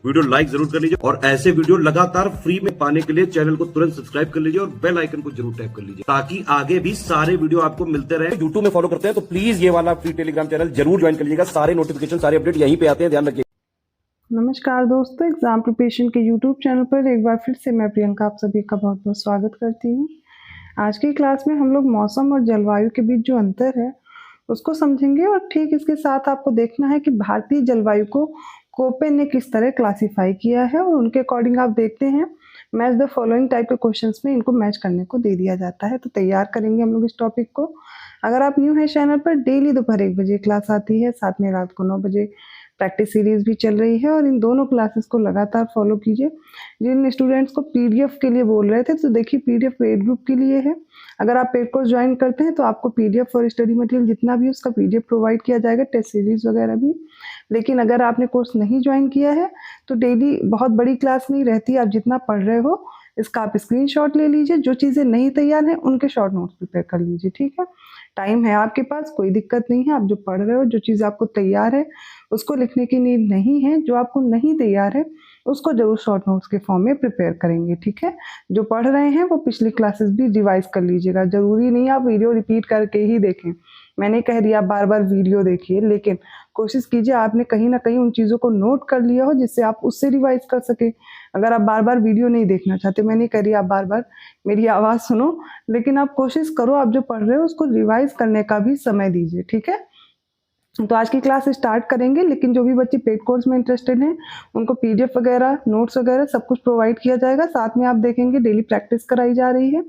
Video like जरूर कर लीजिए और ऐसे वीडियो लगातार फ्री में पाने के लिए चैनल को तुरंत सब्सक्राइब कर लीजिए और बेल आइकन को जरूर टैप कर लीजिए ताकि आगे भी सारे वीडियो आपको मिलते रहे। यूट्यूब में फॉलो करते हैं तो प्लीज ये वाला फ्री टेलीग्राम चैनल जरूर ज्वाइन कर लीजिएगा। सारे नोटिफिकेशन सारे अपडेट यहीं पे आते हैं, ध्यान रखिए। नमस्कार दोस्तों, एग्जाम प्रिपरेशन के यूट्यूब चैनल पर एक बार फिर से मैं प्रियंका आप सभी का बहुत बहुत स्वागत करती हूँ। आज की क्लास में हम लोग मौसम और जलवायु के बीच जो अंतर है उसको समझेंगे और ठीक इसके साथ आपको देखना है कि भारतीय जलवायु को कोपेन ने किस तरह क्लासीफाई किया है और उनके अकॉर्डिंग आप देखते हैं मैच द फॉलोइंग टाइप के क्वेश्चंस में इनको मैच करने को दे दिया जाता है। तो तैयार करेंगे हम लोग इस टॉपिक को। अगर आप न्यू हैं चैनल पर, डेली दोपहर 1 बजे क्लास आती है, साथ में रात को 9 बजे प्रैक्टिस सीरीज भी चल रही है और इन दोनों क्लासेस को लगातार फॉलो कीजिए। जिन स्टूडेंट्स को पीडीएफ के लिए बोल रहे थे तो देखिए पीडीएफ पेड ग्रुप के लिए है। अगर आप पेड कोर्स ज्वाइन करते हैं तो आपको पीडीएफ और स्टडी मटेरियल जितना भी उसका पीडीएफ प्रोवाइड किया जाएगा, टेस्ट सीरीज वगैरह भी। लेकिन अगर आपने कोर्स नहीं ज्वाइन किया है तो डेली बहुत बड़ी क्लास नहीं रहती, आप जितना पढ़ रहे हो इसका आप स्क्रीनशॉट ले लीजिए। जो चीज़ें नहीं तैयार हैं उनके शॉर्ट नोट्स प्रिपेयर कर लीजिए, ठीक है। टाइम है आपके पास, कोई दिक्कत नहीं है। आप जो पढ़ रहे हो, जो चीज़ आपको तैयार है उसको लिखने की नीड नहीं है, जो आपको नहीं तैयार है उसको जरूर शॉर्ट नोट्स के फॉर्म में प्रिपेयर करेंगे, ठीक है। जो पढ़ रहे हैं वो पिछली क्लासेस भी रिवाइज कर लीजिएगा। जरूरी नहीं आप वीडियो रिपीट करके ही देखें, मैं नहीं कह रही आप बार बार वीडियो देखिए, लेकिन कोशिश कीजिए आपने कहीं ना कहीं उन चीज़ों को नोट कर लिया हो जिससे आप उससे रिवाइज कर सके। अगर आप बार बार वीडियो नहीं देखना चाहते, मैं नहीं कह रही आप बार बार मेरी आवाज़ सुनो, लेकिन आप कोशिश करो आप जो पढ़ रहे हो उसको रिवाइज करने का भी समय दीजिए, ठीक है। तो आज की क्लास स्टार्ट करेंगे, लेकिन जो भी बच्चे पेड कोर्स में इंटरेस्टेड हैं उनको पीडीएफ वगैरह, नोट्स वगैरह सब कुछ प्रोवाइड किया जाएगा। साथ में आप देखेंगे डेली प्रैक्टिस कराई जा रही है,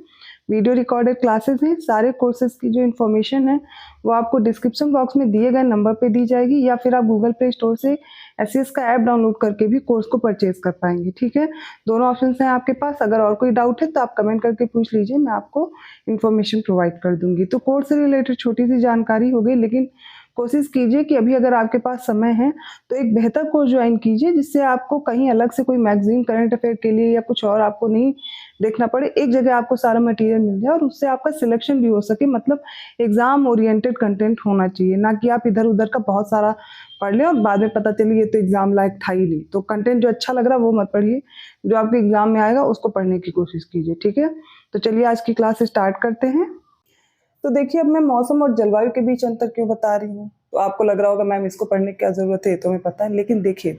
वीडियो रिकॉर्डेड क्लासेस हैं। सारे कोर्सेज की जो इन्फॉर्मेशन है वो आपको डिस्क्रिप्शन बॉक्स में दिए गए नंबर पे दी जाएगी, या फिर आप गूगल प्ले स्टोर से एसएस का ऐप डाउनलोड करके भी कोर्स को परचेज कर पाएंगे, ठीक है। दोनों ऑप्शन हैं आपके पास। अगर और कोई डाउट है तो आप कमेंट करके पूछ लीजिए, मैं आपको इन्फॉर्मेशन प्रोवाइड कर दूंगी। तो कोर्स से रिलेटेड छोटी सी जानकारी हो गई, लेकिन कोशिश कीजिए कि अभी अगर आपके पास समय है तो एक बेहतर कोर्स ज्वाइन कीजिए जिससे आपको कहीं अलग से कोई मैगजीन करंट अफेयर के लिए या कुछ और आपको नहीं देखना पड़े। एक जगह आपको सारा मटेरियल मिल जाए और उससे आपका सिलेक्शन भी हो सके। मतलब एग्जाम ओरिएंटेड कंटेंट होना चाहिए, ना कि आप इधर उधर का बहुत सारा पढ़ लें और बाद में पता चले ये तो एग्जाम लायक था ही नहीं। तो कंटेंट जो अच्छा लग रहा है वो मत पढ़िए, जो आपके एग्जाम में आएगा उसको पढ़ने की कोशिश कीजिए, ठीक है। तो चलिए आज की क्लास स्टार्ट करते हैं। तो देखिए, अब मैं मौसम और जलवायु के बीच अंतर क्यों बता रही हूँ, तो आपको लग रहा होगा मैम इसको पढ़ने की क्या जरूरत है, ये तो हमें पता है। लेकिन देखिए,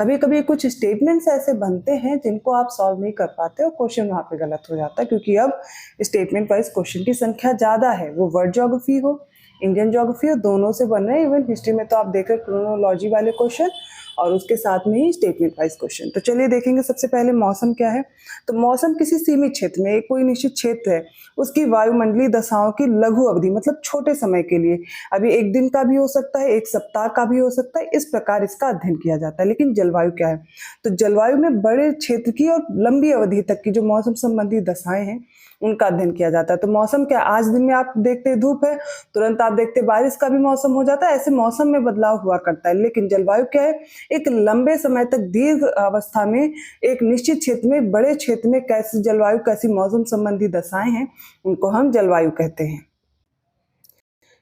कभी कभी कुछ स्टेटमेंट्स ऐसे बनते हैं जिनको आप सॉल्व नहीं कर पाते और क्वेश्चन वहाँ पे गलत हो जाता है, क्योंकि अब स्टेटमेंट वाइज क्वेश्चन की संख्या ज़्यादा है। वो वर्ल्ड ज्योग्राफी हो, इंडियन ज्योग्राफी हो, दोनों से बन रहे हैं। इवन हिस्ट्री में तो आप देख रहे क्रोनोलॉजी वाले क्वेश्चन और उसके साथ में ही स्टेटमेंट वाइज क्वेश्चन। तो चलिए देखेंगे सबसे पहले मौसम क्या है। तो मौसम किसी सीमित क्षेत्र में, एक कोई निश्चित क्षेत्र है, उसकी वायुमंडलीय दशाओं की लघु अवधि, मतलब छोटे समय के लिए, अभी एक दिन का भी हो सकता है, एक सप्ताह का भी हो सकता है, इस प्रकार इसका अध्ययन किया जाता है। लेकिन जलवायु क्या है, तो जलवायु में बड़े क्षेत्र की और लंबी अवधि तक की जो मौसम संबंधी दशाएं हैं उनका अध्ययन किया जाता है। तो मौसम क्या, आज दिन में आप देखते धूप है, तुरंत आप देखते बारिश का भी मौसम हो जाता है, ऐसे मौसम में बदलाव हुआ करता है। लेकिन जलवायु क्या है, एक लंबे समय तक दीर्घ अवस्था में एक निश्चित क्षेत्र में, बड़े क्षेत्र में कैसी जलवायु, कैसी मौसम संबंधी दशाएं हैं, उनको हम जलवायु कहते हैं।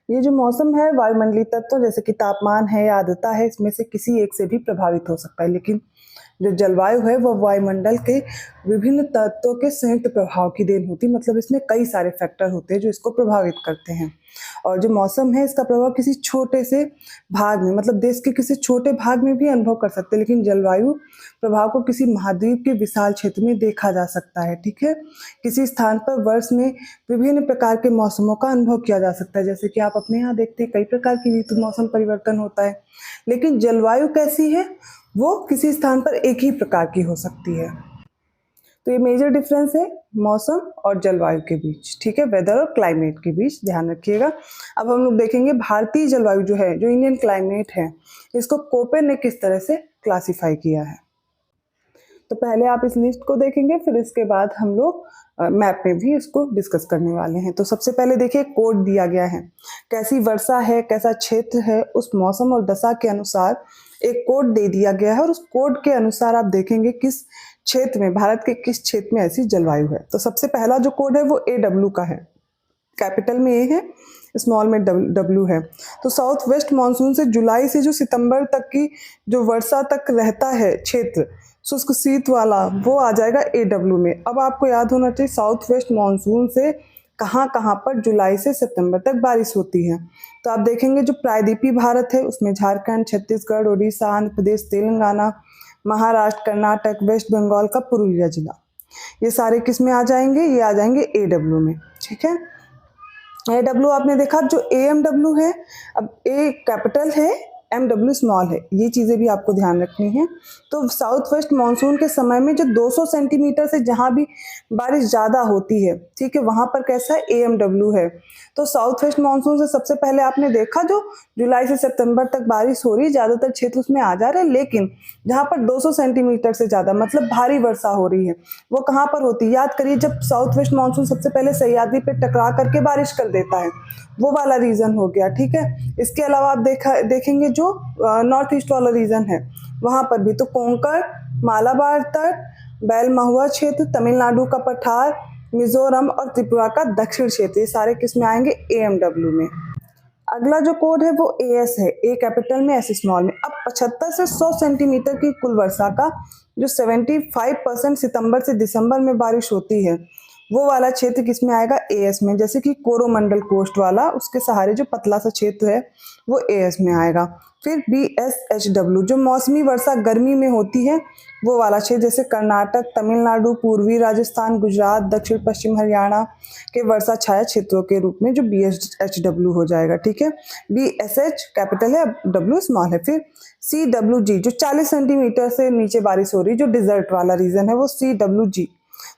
ये जो मौसम है वायुमंडलीय तत्व जैसे कि तापमान है या आर्द्रता है, इसमें से किसी एक से भी प्रभावित हो सकता है। लेकिन जो जलवायु है वह वायुमंडल के विभिन्न तत्वों के संयुक्त प्रभाव की देन होती है। मतलब इसमें कई सारे फैक्टर होते हैं जो इसको प्रभावित करते हैं। और जो मौसम है इसका प्रभाव किसी छोटे से भाग में, मतलब देश के किसी छोटे भाग में भी अनुभव कर सकते हैं, लेकिन जलवायु प्रभाव को किसी महाद्वीप के विशाल क्षेत्र में देखा जा सकता है, ठीक है। किसी स्थान पर वर्ष में विभिन्न प्रकार के मौसमों का अनुभव किया जा सकता है, जैसे कि आप अपने यहाँ देखते हैं कई प्रकार की ऋतु मौसम परिवर्तन होता है। लेकिन जलवायु कैसी है, वो किसी स्थान पर एक ही प्रकार की हो सकती है। तो ये मेजर डिफरेंस है मौसम और जलवायु के बीच, ठीक है, वेदर और क्लाइमेट के बीच, ध्यान रखिएगा। अब हम लोग देखेंगे भारतीय जलवायु जो है, जो इंडियन क्लाइमेट है, इसको कोपेन ने किस तरह से क्लासिफाई किया है। तो पहले आप इस लिस्ट को देखेंगे, फिर इसके बाद हम लोग मैप में भी इसको डिस्कस करने वाले हैं। तो सबसे पहले देखिए कोड दिया गया है, कैसी वर्षा है, कैसा क्षेत्र है, उस मौसम और दशा के अनुसार एक कोड दे दिया गया है और उस कोड के अनुसार आप देखेंगे किस क्षेत्र में, भारत के किस क्षेत्र में ऐसी जलवायु है। तो सबसे पहला जो कोड है वो AW का है, कैपिटल में ए है, स्मॉल में डब्ल्यू है। तो साउथ वेस्ट मानसून से जुलाई से जो सितंबर तक की जो वर्षा तक रहता है क्षेत्र शुष्क शीत वाला, वो आ जाएगा AW में। अब आपको याद होना चाहिए साउथ वेस्ट मानसून से कहाँ कहाँ पर जुलाई से सितंबर तक बारिश होती है। तो आप देखेंगे जो प्रायद्वीपीय भारत है उसमें झारखंड, छत्तीसगढ़, उड़ीसा, आंध्र प्रदेश, तेलंगाना, महाराष्ट्र, कर्नाटक, वेस्ट बंगाल का पुरुलिया जिला, ये सारे किस में आ जाएंगे, ये आ जाएंगे AW में। ठीक है, AW आपने देखा। अब जो AMW है, अब A कैपिटल है, MW स्मॉल है, ये चीज़ें भी आपको ध्यान रखनी है। तो साउथ वेस्ट मानसून के समय में जो 200 सेंटीमीटर से जहाँ भी बारिश ज़्यादा होती है, ठीक है, वहाँ पर कैसा है, AMW है। तो साउथ वेस्ट मानसून से सबसे पहले आपने देखा जो जुलाई से सितंबर तक बारिश हो रही है, ज़्यादातर क्षेत्र उसमें आ जा रहे हैं, लेकिन जहाँ पर 200 सेंटीमीटर से ज़्यादा मतलब भारी वर्षा हो रही है, वो कहाँ पर होती है, याद करिए, जब साउथ वेस्ट मानसून सबसे पहले सह्याद्री पे टकरा करके बारिश कर देता है, वो वाला रीजन हो गया। ठीक है, इसके अलावा आप देखेंगे जो नॉर्थ ईस्ट वाला रीजन है, वहाँ पर भी तो कोंकण, मालाबार तट, बैल महुआ क्षेत्र, तमिलनाडु का पठार, मिजोरम और त्रिपुरा का दक्षिण क्षेत्र, ये सारे किस में आएंगे, AMW में। अगला जो कोड है वो AS है, A कैपिटल में, S स्मॉल में। अब 75 से 100 सेंटीमीटर की कुल वर्षा का जो 75% सितंबर से दिसंबर में बारिश होती है, वो वाला क्षेत्र किसमें आएगा, AS में। जैसे कि कोरोमंडल कोस्ट वाला, उसके सहारे जो पतला सा क्षेत्र है वो AS में आएगा। फिर BSHW जो मौसमी वर्षा गर्मी में होती है, वो वाला क्षेत्र, जैसे कर्नाटक, तमिलनाडु, पूर्वी राजस्थान, गुजरात, दक्षिण पश्चिम हरियाणा के वर्षा छाया क्षेत्रों के रूप में जो BSHW हो जाएगा। ठीक है, BSH कैपिटल है, W स्मॉल है। फिर CWG जो 40 सेंटीमीटर से नीचे बारिश हो रही है, जो डिजर्ट वाला रीजन है, वो CWG,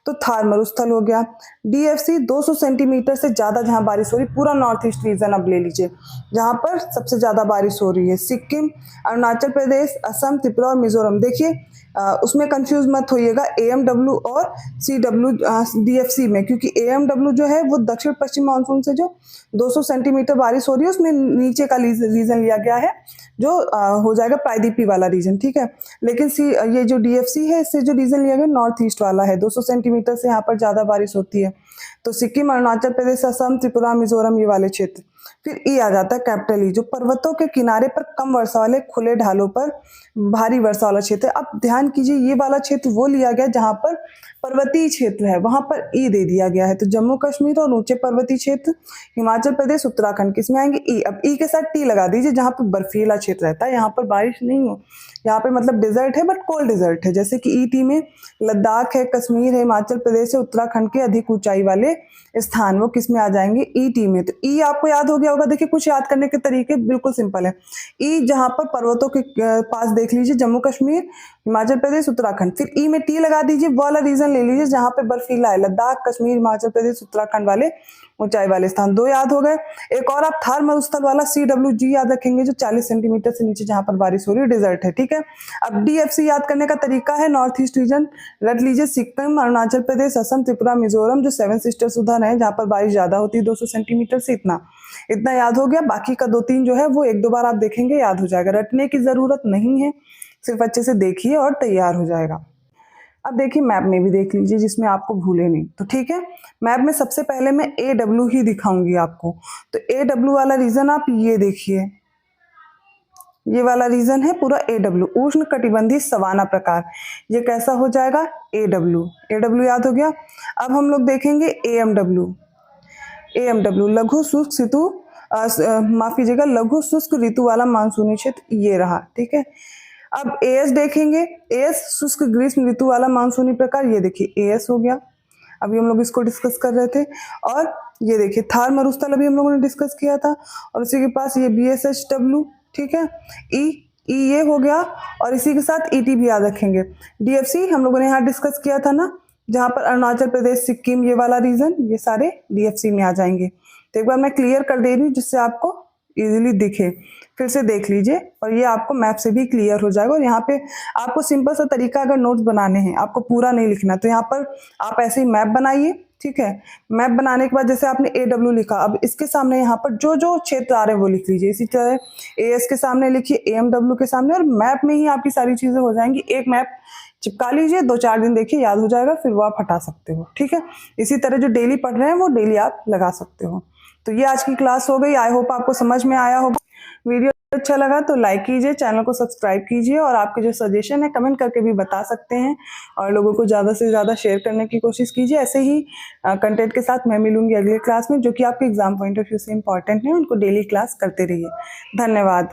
तो थार मरुस्थल हो गया। DFC 200 सेंटीमीटर से ज़्यादा जहाँ बारिश हो रही, पूरा नॉर्थ ईस्ट रीजन अब ले लीजिए, जहाँ पर सबसे ज़्यादा बारिश हो रही है, सिक्किम, अरुणाचल प्रदेश, असम, त्रिपुरा और मिजोरम। देखिए उसमें कंफ्यूज मत होइएगा AMW और DFC में, क्योंकि AMW जो है वो दक्षिण पश्चिम मानसून से जो 200 सेंटीमीटर बारिश हो रही है, उसमें नीचे का रीजन लिया गया है, जो हो जाएगा प्रायद्वीपीय वाला रीजन। ठीक है, लेकिन ये जो DFC है, इससे जो रीजन लिया गया नॉर्थ ईस्ट वाला है, 200 सेंटीमीटर से यहाँ पर ज़्यादा बारिश होती है, तो सिक्किम, अरुणाचल प्रदेश, असम, त्रिपुरा, मिजोरम, ये वाले क्षेत्र। फिर E आ जाता है कैपिटल E, जो पर्वतों के किनारे पर कम वर्षा वाले खुले ढालों पर भारी वर्षा वाला क्षेत्र है। अब ध्यान कीजिए, ये वाला क्षेत्र वो लिया गया जहाँ पर पर्वतीय क्षेत्र है, वहां पर E दे दिया गया है। तो जम्मू कश्मीर और ऊंचे पर्वतीय क्षेत्र, हिमाचल प्रदेश, उत्तराखंड किसमें आएंगे, E। अब E के साथ T लगा दीजिए, जहाँ पर बर्फीला क्षेत्र रहता है, यहाँ पर बारिश नहीं हो, यहाँ पे मतलब डिजर्ट है, बट कोल्ड डिजर्ट है। जैसे कि ET में लद्दाख है, कश्मीर है, हिमाचल प्रदेश है, उत्तराखंड के अधिक ऊंचाई वाले स्थान, वो किस में आ जाएंगे, ET में। तो E आपको याद हो गया होगा। देखिए कुछ याद करने के तरीके बिल्कुल सिंपल है। E जहाँ पर पर्वतों के पास देख लीजिए, जम्मू कश्मीर, हिमाचल प्रदेश, उत्तराखंड। फिर E में T लगा दीजिए, वो वाला रीजन ले लीजिए जहाँ पे बर्फीला है, लद्दाख, कश्मीर, हिमाचल प्रदेश, उत्तराखंड वाले ऊंचाई वाले स्थान। 2 याद हो गए। एक और आप थार मरुस्थल वाला CWG याद रखेंगे, जो 40 सेंटीमीटर से नीचे जहां पर बारिश हो रही है, डिजर्ट है। ठीक है, अब DFC याद करने का तरीका है, नॉर्थ ईस्ट रीजन रख लीजिए, सिक्किम, अरुणाचल प्रदेश, असम, त्रिपुरा, मिजोरम, जो 7 सिस्टर्स उधर है, जहां पर बारिश ज्यादा होती है 200 सेंटीमीटर से। इतना याद हो गया। बाकी का 2-3 जो है वो 1-2 बार आप देखेंगे, याद हो जाएगा, रटने की जरूरत नहीं है, सिर्फ अच्छे से देखिए और तैयार हो जाएगा। अब देखिए मैप में भी देख लीजिए, जिसमें आपको भूले नहीं। तो ठीक है, मैप में सबसे पहले मैं AW ही दिखाऊंगी आपको। तो AW वाला रीजन आप ये देखिए, ये वाला रीजन है पूरा AW, उष्ण कटिबंधीय सवाना प्रकार। ये कैसा हो जाएगा, AW याद हो गया। अब हम लोग देखेंगे AMW लघु शुष्क ऋतु, माफ कीजिएगा, लघु शुष्क ऋतु वाला मानसूनी क्षेत्र, ये रहा। ठीक है, अब AS देखेंगे, AS शुष्क ग्रीष्म ऋतु वाला मानसूनी प्रकार, ये देखिए AS हो गया। अभी हम लोग इसको डिस्कस कर रहे थे। और ये देखिए थार मरुस्थल अभी हम लोगों ने डिस्कस किया था, और उसी के पास ये BSHW। ठीक है, E ये हो गया, और इसी के साथ ET भी याद रखेंगे। DFC हम लोगों ने यहाँ डिस्कस किया था ना, जहाँ पर अरुणाचल प्रदेश, सिक्किम, ये वाला रीजन, ये सारे DFC में आ जाएंगे। तो एक बार मैं क्लियर कर दे रही हूँ, जिससे आपको इजीली दिखे। फिर से देख लीजिए, और ये आपको मैप से भी क्लियर हो जाएगा। और यहाँ पे आपको सिंपल सा तरीका, अगर नोट्स बनाने हैं, आपको पूरा नहीं लिखना, तो यहाँ पर आप ऐसे ही मैप बनाइए। ठीक है, मैप बनाने के बाद जैसे आपने AW लिखा, अब इसके सामने यहाँ पर जो जो क्षेत्र आ रहे हैं वो लिख लीजिए। इसी तरह AS के सामने लिखिए, AMW के सामने, और मैप में ही आपकी सारी चीजें हो जाएंगी। एक मैप चिपका लीजिए, 2-4 दिन देखिए, याद हो जाएगा, फिर वो आप हटा सकते हो। ठीक है, इसी तरह जो डेली पढ़ रहे हैं वो डेली आप लगा सकते हो। तो ये आज की क्लास हो गई। आई होप आपको समझ में आया होगा। वीडियो अच्छा लगा तो लाइक कीजिए, चैनल को सब्सक्राइब कीजिए और आपके जो सजेशन है कमेंट करके भी बता सकते हैं और लोगों को ज़्यादा से ज़्यादा शेयर करने की कोशिश कीजिए। ऐसे ही कंटेंट के साथ मैं मिलूंगी अगली क्लास में, जो कि आपके एग्जाम पॉइंट ऑफ व्यू से इंपॉर्टेंट है। उनको डेली क्लास करते रहिए। धन्यवाद।